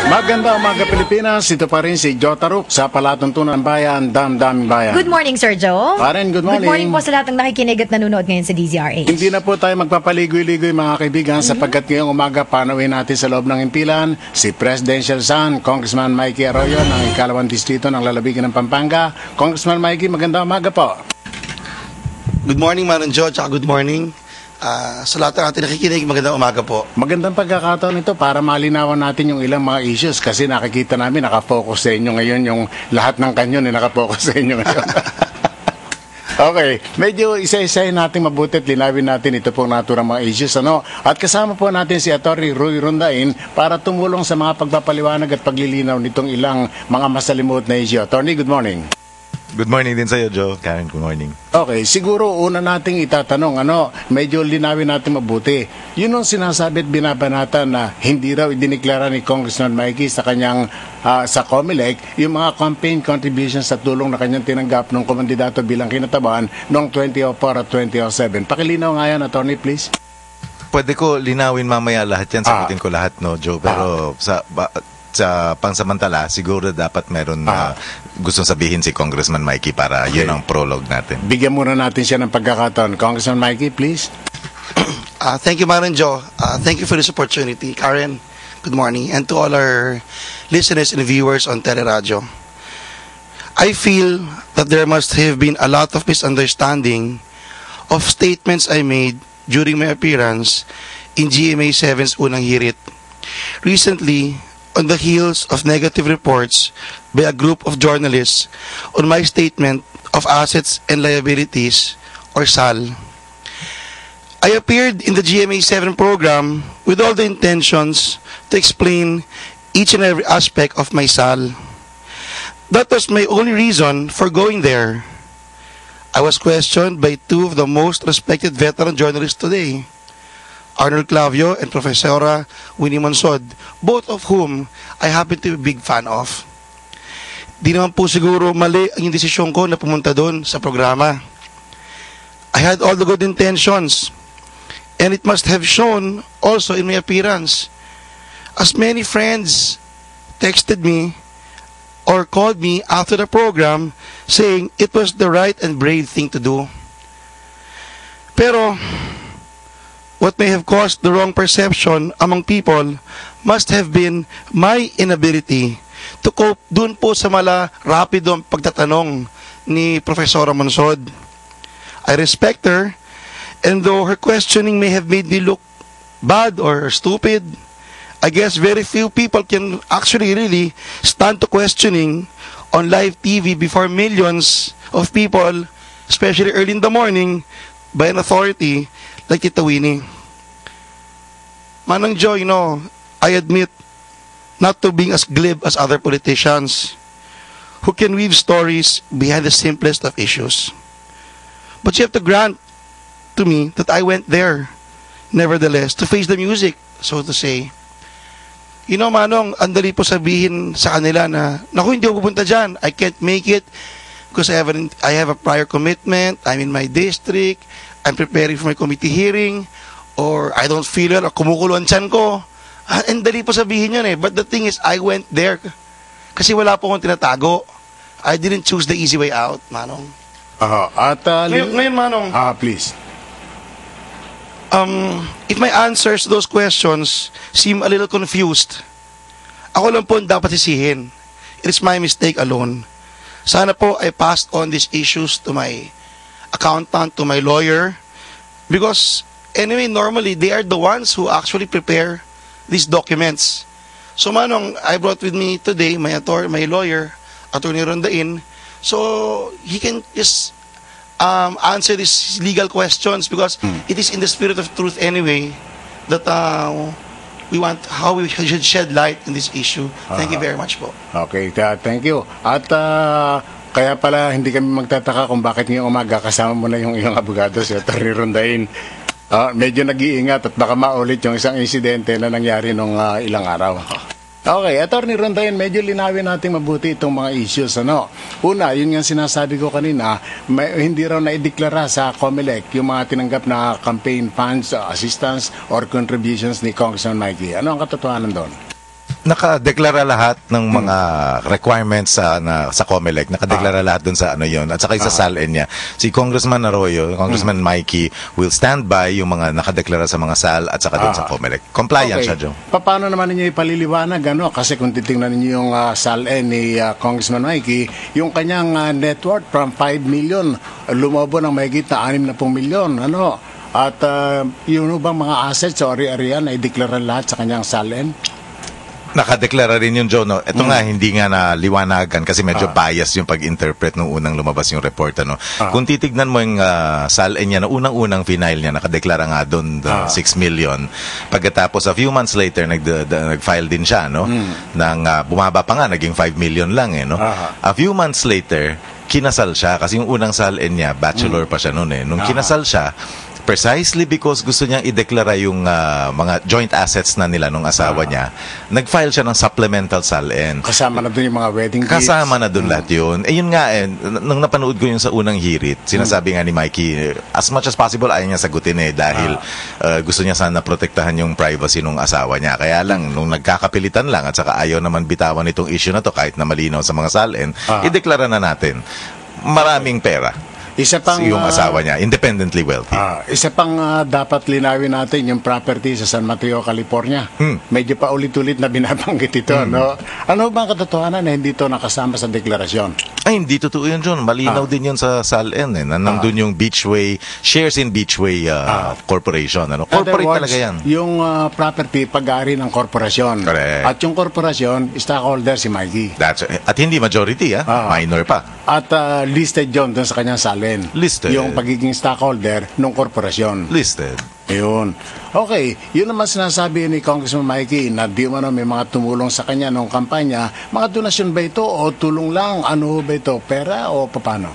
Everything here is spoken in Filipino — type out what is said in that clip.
Maganda umaga Pilipinas, ito pa rin si Joe Taruk sa Palatuntunan ng Bayan, Damdaming Bayan. Good morning, Sir Joe. Karen, good morning. Good morning po sa lahat ng nakikinig at nanonood ngayon sa DZRH. Hindi na po tayo magpapaligoy-ligoy mga kaibigan sapagkat ngayong umaga panawin natin sa loob ng impilan si Presidential Son, Congressman Mikey Arroyo ng ikalawang distrito ng lalawigan ng Pampanga. Congressman Mikey, maganda umaga po. Good morning, Manong Joe, tsaka good morning. Sa lahat ng ating nakikinig, magandang umaga po. Magandang pagkakataon ito para malinawan natin yung ilang mga issues kasi nakikita namin nakafocus sa inyo ngayon yung lahat ng kanyon nakafocus sa inyo ngayon. Okay, medyo isa-isahin natin mabuti at linawin natin ito pong naturang mga issues. At kasama po natin si Atty. Roy Rondain para tumulong sa mga pagpapaliwanag at paglilinaw nitong ilang mga masalimuot na issue. Atty., good morning. Good morning din sa'yo, Joe. Karen, good morning. Okay, siguro una nating itatanong, medyo linawin natin mabuti. Yun ang sinasabi at binabanatan na hindi raw idineklara ni Congressman Mikey sa kanyang, sa COMELEC, yung mga campaign contributions sa tulong na kanyang tinanggap ng komandidato bilang kinatabahan noong 2004 at 2007. Pakilinaw nga yan, attorney, please. Pwede ko linawin mamaya lahat yan, sagutin ko lahat, no, Joe? Pero sa pangsamantala, siguro dapat meron na gustong sabihin si Congressman Mikey para yun ang prologue natin. Bigyan muna natin siya ng pagkakataon. Congressman Mikey, please. Thank you, Manong Joe. Thank you for this opportunity. Karen, good morning. And to all our listeners and viewers on Teleradio. I feel that there must have been a lot of misunderstanding of statements I made during my appearance in GMA 7's unang hirit. Recently, on the heels of negative reports by a group of journalists on my statement of assets and liabilities, or SAL. I appeared in the GMA 7 program with all the intentions to explain each and every aspect of my SAL. That was my only reason for going there. I was questioned by two of the most respected veteran journalists today, Arnold Clavio and Professora Winnie Monsod, both of whom I happen to be a big fan of. Di naman po siguro mali ang desisyon ko na pumunta doon sa programa. I had all the good intentions, and it must have shown also in my appearance, as many friends texted me or called me after the program saying it was the right and brave thing to do. Pero what may have caused the wrong perception among people must have been my inability to cope dun po sa rapidong pagtatanong ni Professora Monsod. I respect her, and though her questioning may have made me look bad or stupid, I guess very few people can actually really stand to questioning on live TV before millions of people, especially early in the morning, by an authority like Tita Winnie. Manang Joe, I admit not to being as glib as other politicians who can weave stories behind the simplest of issues. But you have to grant to me that I went there, nevertheless, to face the music, so to say. Manong, andali po sabihin sa kanila na, naku, hindi ako pupunta dyan. I can't make it because I have a prior commitment. I'm in my district. I'm preparing for my committee hearing. Or I don't feel it, or kumukulo ang tiyan ko. And dali po sabihin yun eh. But the thing is, I went there kasi wala po akong tinatago. I didn't choose the easy way out, Manong. Ngayon, Manong. Please. If my answers to those questions seem a little confused, ako lang po ang dapat sisihin. It is my mistake alone. Sana po I passed on these issues to my accountant, to my lawyer, because anyway, normally, they are the ones who actually prepare these documents. So, Manong, I brought with me today my lawyer, Atty. Rondain, so he can just answer these legal questions because it is in the spirit of truth anyway that we want how we should shed light in this issue. Thank you very much po. Okay, thank you. At kaya pala hindi kami magtataka kung bakit ngayong umaga kasama mo na yung iyong abogado, si Atty. Rondain. Medyo nag-iingat at baka maulit yung isang insidente na nangyari nung ilang araw. Okay, Atty. Rondain, medyo linawin natin mabuti itong mga issues. Una, yun nga sinasabi ko kanina, hindi raw na-ideklara sa COMELEC yung mga tinanggap na campaign funds, assistance, or contributions ni Congressman Mikey. Ano ang katotohanan doon? Nakadeklara lahat ng mga requirements sa COMELEC. Nakadeklara lahat dun sa ano yun. At saka sa SALN niya. Si Congressman Arroyo, Congressman Mikey, will stand by yung mga nakadeklara sa mga SAL at saka dun sa COMELEC. Compliant siya, Joe. Paano naman ninyo ipaliliwanag? Kasi kung titingnan ninyo yung SALN ni Congressman Mikey, yung kanyang net worth from 5 million, lumobo ng mahigit na 60 milyon. At yun bang mga assets o ari-arian ay deklara lahat sa kanyang SALN? Nakadeklara rin yun, Joe. No? Ito nga, hindi nga naliwanagan kasi medyo bias yung pag-interpret nung unang lumabas yung report. Kung titignan mo yung SALN niya, na unang-unang final niya, nakadeklara nga doon 6 million. Pagkatapos, a few months later, nag-file din siya, bumaba pa nga, naging 5 million lang. A few months later, kinasal siya kasi yung unang SALN niya, bachelor pa siya noon. Nung kinasal siya, precisely because gusto niyang ideklara yung mga joint assets na nila nung asawa niya, nag-file siya ng supplemental SALN. Kasama na dun yung mga wedding gifts. Kasama na dun lahat yun. Yun nga nung napanood ko yun sa unang hirit, sinasabi nga ni Mikey, as much as possible ayaw niya sagutin dahil gusto niya sana protektahan yung privacy nung asawa niya. Kaya lang, nung nagkakapilitan lang at saka ayaw naman bitawan itong issue na to kahit na malinaw sa mga SALN, ideklara na natin. Maraming pera. Isa pang yung asawa niya, independently wealthy. Isa pang dapat linawin natin yung property sa San Mateo, California. Medyo pa ulit-ulit na binabanggit ito, Ano bang katotohanan na hindi ito nakasama sa deklarasyon? Ay, hindi totoo yun, John. Malinaw din yun sa SALN. Nandun yung Beachway, shares in Beachway Corporation. Corporate talaga yan. Yung property, pag-aari ng korporasyon. Correct. At yung korporasyon, stockholder si Mikey. At hindi majority, minor pa. At listed yun doon sa kanyang SALN. Listed. Yung pagiging stockholder ng korporasyon. Listed. Yun. Okay, yun naman sinasabi ni Congressman Mikey na di man may mga tumulong sa kanya nung kampanya. Mga donasyon ba ito o tulong lang? Ano ba ito? Pera o paano?